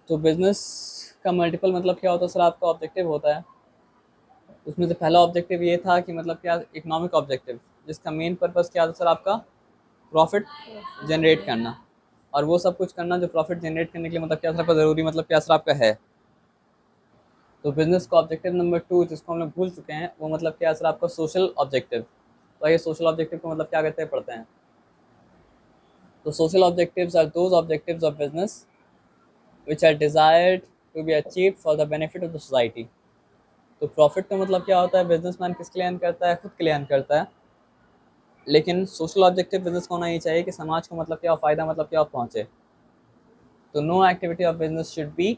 तो बिजनेस का मल्टीपल मतलब क्या होता है सर, आपका ऑब्जेक्टिव होता है। उसमें से पहला ऑब्जेक्टिव ये था कि मतलब क्या, इकोनॉमिक ऑब्जेक्टिव, जिसका मेन पर्पस क्या था सर, आपका प्रॉफिट जनरेट करना, और वो सब कुछ करना जो प्रॉफिट जनरेट करने के लिए मतलब क्या सर आपका ज़रूरी, मतलब क्या सर आपका है। तो बिजनेस का ऑब्जेक्टिव नंबर 2 जिसको हम लोग भूल चुके हैं, वो मतलब क्या सर आपका सोशल ऑब्जेक्टिव। तो ये सोशल ऑब्जेक्टिव को मतलब क्या कहते हैं, पढ़ते हैं। तो social objectives are those objectives of business which are desired to be achieved for the benefit of the society. तो प्रॉफिट का मतलब क्या होता है, बिजनेसमैन किसके लिए अर्न करता है, खुद के लिए अर्न करता है। लेकिन सोशल ऑब्जेक्टिव बिजनेस को होना ही चाहिए कि समाज को मतलब क्या फ़ायदा, मतलब क्या पहुँचे। तो no activity of business should be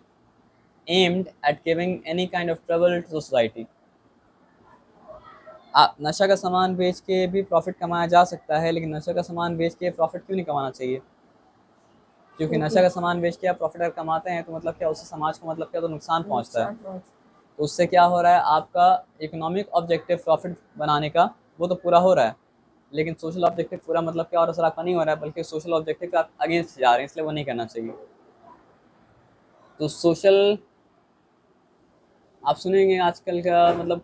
aimed at giving any kind of trouble to society. आप नशा का सामान बेच के भी प्रॉफिट कमाया जा सकता है, लेकिन नशा का सामान बेच के प्रॉफिट क्यों नहीं कमाना चाहिए? क्योंकि नशा का सामान बेच के आप प्रॉफिट अगर कमाते हैं तो मतलब क्या, उससे समाज को मतलब क्या तो नुकसान पहुंचता है। तो उससे क्या हो रहा है, आपका इकोनॉमिक ऑब्जेक्टिव प्रॉफिट बनाने का वो तो पूरा हो रहा है, लेकिन सोशल ऑब्जेक्टिव पूरा मतलब क्या और असर आपका नहीं हो रहा है, बल्कि सोशल ऑब्जेक्टिव का आप अगेंस्ट जा रहे हैं, इसलिए वो नहीं करना चाहिए। तो सोशल, आप सुनेंगे आजकल का मतलब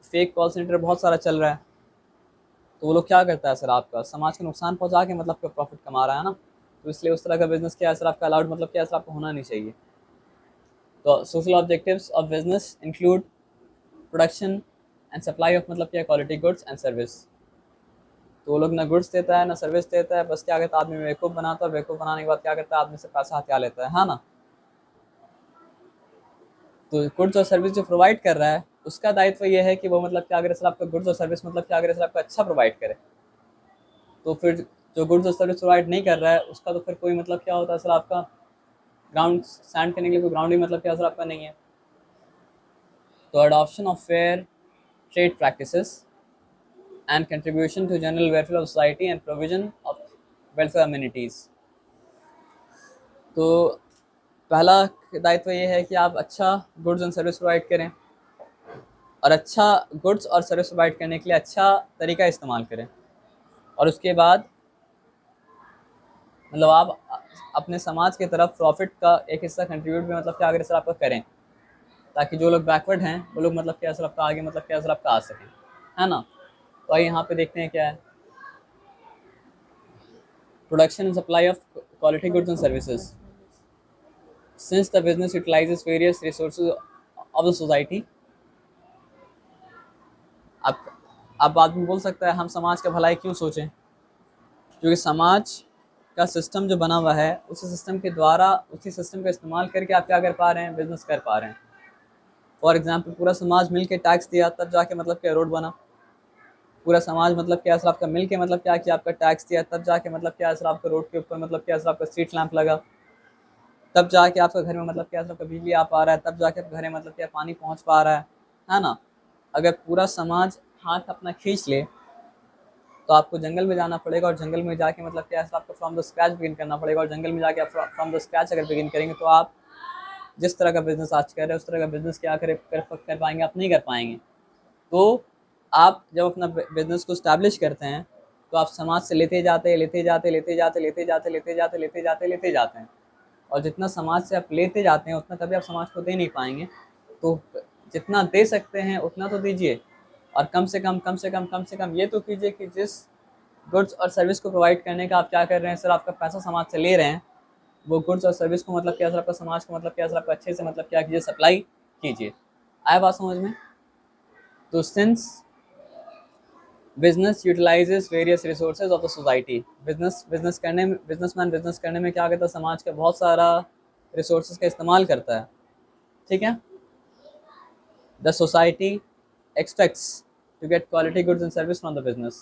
फेक कॉल सेंटर बहुत सारा चल रहा है। तो वो लोग क्या करता है सर, आपका समाज को नुकसान पहुंचा के मतलब प्रॉफिट कमा रहा है ना। तो इसलिए उस तरह का बिजनेस क्या है सर आपका अलाउड, मतलब क्या है सर आपको होना नहीं चाहिए। तो social objectives of business include production and supply of मतलब क्या, क्वालिटी गुड्स एंड सर्विस। तो वो लोग ना गुड्स देता है ना सर्विस देता है, बस क्या करता है, आदमी बेवकूफ़ बनाता है, बेवकूफ़ बनाने के बाद क्या करता है, आदमी से पैसा हथिया लेता है, हाँ ना। तो गुड्स और सर्विस जो प्रोवाइड कर रहा है उसका दायित्व ये है कि वो मतलब क्या करे सर आपका गुड्स और सर्विस मतलब क्या करे सर आपका अच्छा प्रोवाइड करे। तो फिर जो गुड्स और सर्विस प्रोवाइड नहीं कर रहा है उसका तो फिर कोई मतलब क्या होता है सर, आपका ग्राउंड स्टैंड करने के लिए कोई ग्राउंड ही मतलब क्या सर आपका नहीं है। तो adoption of fair trade practices and contribution to general welfare of society and provision of welfare amenities. तो पहला दायित्व ये है कि आप अच्छा गुड्स एंड सर्विस प्रोवाइड करें, और अच्छा गुड्स और सर्विस प्रोवाइड करने के लिए अच्छा तरीका इस्तेमाल करें। और उसके बाद मतलब आप अपने समाज की तरफ प्रॉफिट का एक हिस्सा कंट्रीब्यूट भी मतलब क्या करें सर आपका करें, ताकि जो लोग बैकवर्ड हैं वो लोग मतलब क्या सर आपका आगे मतलब क्या सर आपका आ सकें, है ना। तो आइए यहाँ पे देखते हैं क्या है। Production and supply of quality goods and services. Since the business utilises various resources of the society. अब अब आदमी बोल सकता है हम समाज का भलाई क्यों सोचें, क्योंकि समाज का सिस्टम जो बना हुआ है उसी सिस्टम के द्वारा, उसी सिस्टम का इस्तेमाल करके आप क्या कर पा रहे हैं, बिजनेस कर पा रहे हैं। फॉर एग्जाम्पल पूरा समाज मिल के टैक्स दिया तब जाके मतलब क्या रोड बना। पूरा समाज मतलब क्या सर आपका मिल के मतलब क्या कि आपका टैक्स दिया तब जाके मतलब क्या सर आपका रोड के ऊपर मतलब क्या सर आपका स्ट्रीट लैंप लगा। तब जाके आपका घर में मतलब क्या सर आपका बिजली आ पा रहा है, तब जाके आपके घर में मतलब क्या पानी पहुंच पा रहा है ना। अगर पूरा समाज हाथ अपना खींच ले तो आपको जंगल में जाना पड़ेगा, और जंगल में जाके मतलब क्या है आपको फ्रॉम द स्क्रैच बिगिन करना पड़ेगा। और जंगल में जाके आप फ्रॉम द स्क्रैच अगर बिगिन करेंगे तो आप जिस तरह का बिजनेस आज कर रहे हैं उस तरह का बिजनेस क्या कर पाएंगे, आप नहीं कर पाएंगे। तो आप जब अपना बिजनेस को स्टैब्लिश करते हैं तो आप समाज से लेते जाते लेते जाते लेते जाते लेते जाते लेते जाते लेते जाते लेते जाते हैं। और जितना समाज से आप लेते जाते हैं उतना कभी आप समाज को दे नहीं पाएंगे। तो जितना दे सकते हैं उतना तो दीजिए, और कम से कम कम से कम कम से कम ये तो कीजिए कि जिस गुड्स और सर्विस को प्रोवाइड करने का आप क्या कर रहे हैं सर, आपका पैसा समाज से ले रहे हैं, वो गुड्स और सर्विस को मतलब क्या सर आपका समाज को मतलब क्या सर आपका अच्छे से मतलब क्या कीजिए, सप्लाई कीजिए। आया बात समझ में। तो since business utilises various resources of the society, business करने में, बिजनेसमैन बिजनेस करने में क्या करता है, समाज का बहुत सारा रिसोर्सेज का इस्तेमाल करता है, ठीक है। The society expects to get quality goods and service from the business.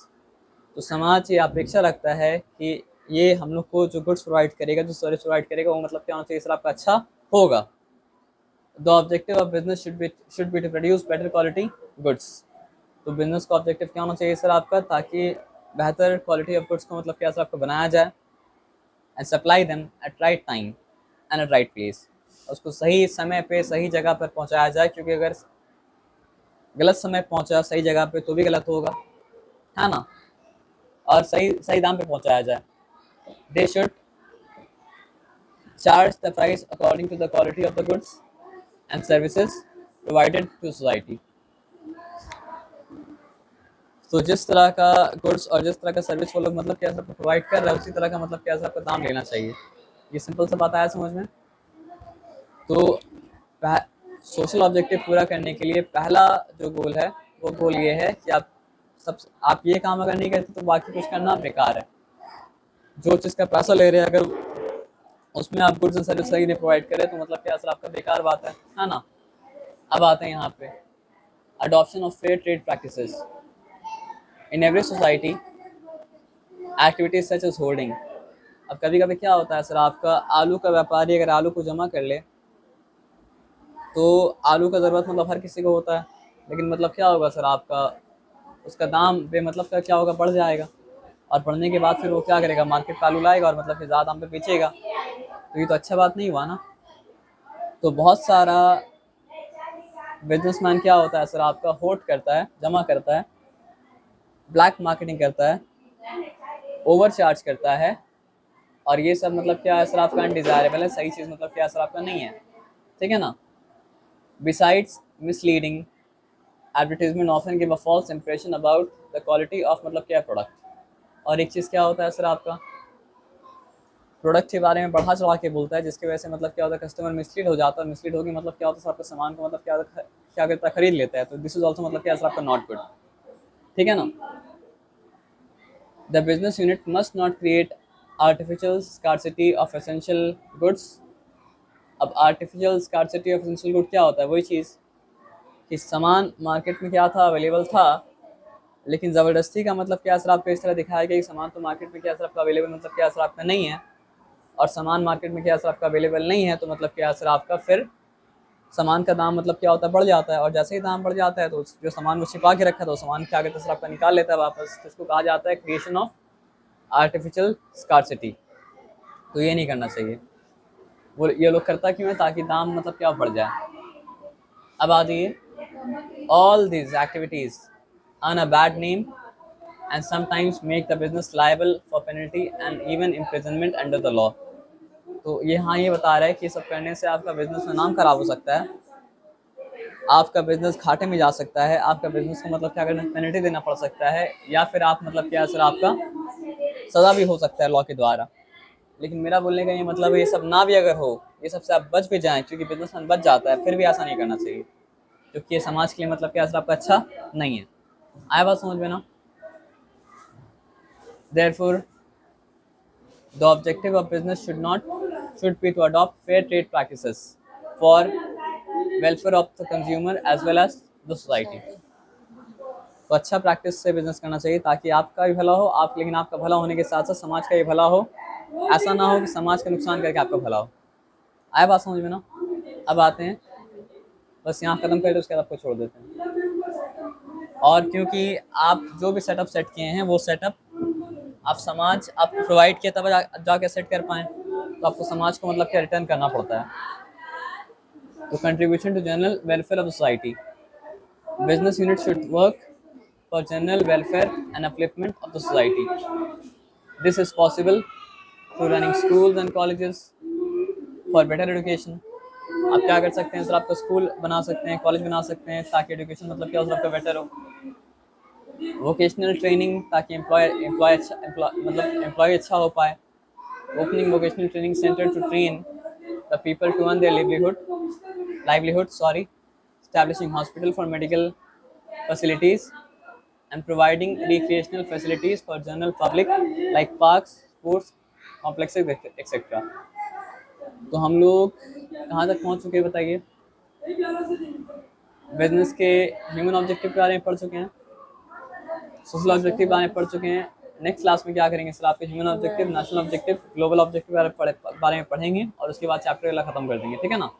तो समाज ये अपेक्षा रखता है कि ये हम लोग को जो गुड्स प्रोवाइड करेगा, जो सर्विस प्रोवाइड करेगा, वो मतलब क्या होना चाहिए सर आपका अच्छा होगा। The objective of business should be to produce better quality goods. तो बिजनेस का ऑब्जेक्टिव क्या होना चाहिए सर आपका, ताकि बेहतर क्वालिटी ऑफ गुड्स को मतलब क्या सर आपको बनाया जाए, and supply them at right time and at right place. उसको सही समय पे सही जगह पर पहुंचाया जाए, क्योंकि अगर गलत समय पहुंचा सही जगह पे तो भी गलत होगा, है ना। और सही सही दाम पे पहुंचाया जाए। They should charge the price according to the quality of the goods and services provided to society. तो जिस तरह का गुड्स और जिस तरह का सर्विस वो लोग मतलब क्या सबको प्रोवाइड कर रहा है, उसी तरह का मतलब क्या सबको दाम लेना चाहिए। ये सिंपल सा बात आया समझ में। तो सोशल ऑब्जेक्टिव पूरा करने के लिए पहला जो गोल है वो गोल ये है कि आप ये काम अगर नहीं करते तो बाकी कुछ करना बेकार है। जो चीज़ का पैसा ले रहे हैं अगर उसमें आप गुड्स एंड सर्विस सही नहीं प्रोवाइड करें तो मतलब क्या असर आपका बेकार बात है ना। अब आते हैं यहाँ पे adoption of fair trade practices in every society, activities such as holding. अब कभी कभी क्या होता है सर, आपका आलू का व्यापारी अगर आलू को जमा कर ले तो आलू का ज़रूरत मतलब हर किसी को होता है, लेकिन मतलब क्या होगा सर, आपका उसका दाम बेमतलब का क्या होगा, बढ़ जाएगा। और बढ़ने के बाद फिर वो क्या करेगा, मार्केट का आलू लाएगा और मतलब फिर ज़्यादा दाम पे बेचेगा। तो ये तो अच्छा बात नहीं हुआ ना। तो बहुत सारा बिजनेसमैन क्या होता है सर, आपका होल्ड करता है, जमा करता है, ब्लैक मार्केटिंग करता है, ओवर चार्ज करता है, और ये सब मतलब क्या है सर आपका अनडिज़ायरेबल है, सही चीज़ मतलब क्या सर आपका नहीं है, ठीक है ना। Besides misleading advertisement often give a false impression about the quality of मतलब क्या प्रोडक्ट। और एक चीज़ क्या होता है सर, आपका प्रोडक्ट के बारे में बढ़ा चढ़ा के बोलता है, जिसकी वजह से मतलब क्या होता है कस्टमर मिसलीड हो जाता है। मिसलीड होगी मतलब क्या होता है सर, आपका सामान को मतलब क्या करता है, खरीद लेता है। तो दिस इज ऑल्सो मतलब क्या सर आपका नॉट गुड, ठीक है ना। The business unit must not create artificial scarcity of essential goods. अब artificial scarcity of essential good क्या होता है, वही चीज़ कि सामान मार्केट में क्या था, अवेलेबल था, लेकिन ज़बरदस्ती का मतलब क्या सर आपको इस तरह दिखाया गया कि सामान तो मार्केट में क्या सर आपका अवेलेबल मतलब क्या सर आपका नहीं है, और सामान मार्केट में क्या सर आपका अवेलेबल नहीं है, तो मतलब क्या सर आपका फिर सामान का दाम मतलब क्या होता है, बढ़ जाता है। और जैसे ही दाम बढ़ जाता है तो जो सामान वो छिपा के रखा था, वो सामान क्या कहते हैं सर आपका निकाल लेता है वापस, जिसको कहा जाता है क्रिएशन ऑफ आर्टिफिशियल स्कार्सिटी। तो ये नहीं करना चाहिए। वो ये लोग करता क्यों है, ताकि दाम मतलब क्या बढ़ जाए। अब आ जाइए, all these activities earn a bad name and sometimes make the business liable for penalty and even imprisonment under the law। तो ये हाँ ये बता रहा है कि सब करने से आपका बिजनेस में नाम खराब हो सकता है, आपका बिजनेस घाटे में जा सकता है, आपका बिजनेस को मतलब क्या करना, पेनल्टी देना पड़ सकता है, या फिर आप मतलब क्या सर आपका सज़ा भी हो सकता है लॉ के द्वारा। लेकिन मेरा बोलने का ये मतलब है, ये सब ना भी अगर हो, ये सबसे आप बच भी जाएँ, क्योंकि बिजनेसमैन बच जाता है, फिर भी ऐसा नहीं करना चाहिए, क्योंकि ये समाज के लिए मतलब क्या सर आपका अच्छा नहीं है। आया बात समझ में ना। Therefore, the objective of business should be to adopt fair trade practices for welfare of the consumer as well as the society। तो अच्छा प्रैक्टिस से बिजनेस करना चाहिए ताकि आपका भी भला हो, आप लेकिन आपका भला होने के साथ साथ समाज का भी भला हो। ऐसा ना हो कि समाज का नुकसान करके आपका भला हो। आया बात समझ में ना। अब आते हैं, बस यहाँ ख़त्म करें तो उसके बाद आपको छोड़ देते हैं। और क्योंकि आप जो भी सेटअप सेट किए हैं वो सेटअप आप समाज आपको प्रोवाइड किया तब जाके सेट कर पाएँ, तो आपको समाज को मतलब क्या रिटर्न करना पड़ता है। तो contribution to general welfare of society, business unit should work for general welfare and upliftment of the society. This is possible through running schools and colleges for better education. आप क्या कर सकते हैं सर, आपका स्कूल बना सकते हैं, college बना सकते हैं, ताकि एजुकेशन मतलब क्या हो आपका बेटर हो। वोकेशनल ट्रेनिंग, ताकि एम्प्लॉय अच्छा हो पाए। Opening vocational training center to train the people to earn their livelihood, establishing hospital for medical facilities and providing recreational facilities for general public like parks, sports complexes etc। तो हम लोग कहाँ तक पहुँच चुके हैं बताइए। बिजनेस के ह्यूमन ऑब्जेक्टिव के बारे में पढ़ चुके हैं, सोशल ऑब्जेक्टिव के बारे में पढ़ चुके हैं। नेक्स्ट क्लास में क्या करेंगे सर, आपके human objective, national objective, global objective बारे में पढ़ेंगे और उसके बाद चैप्टर वाला खत्म कर देंगे, ठीक है ना।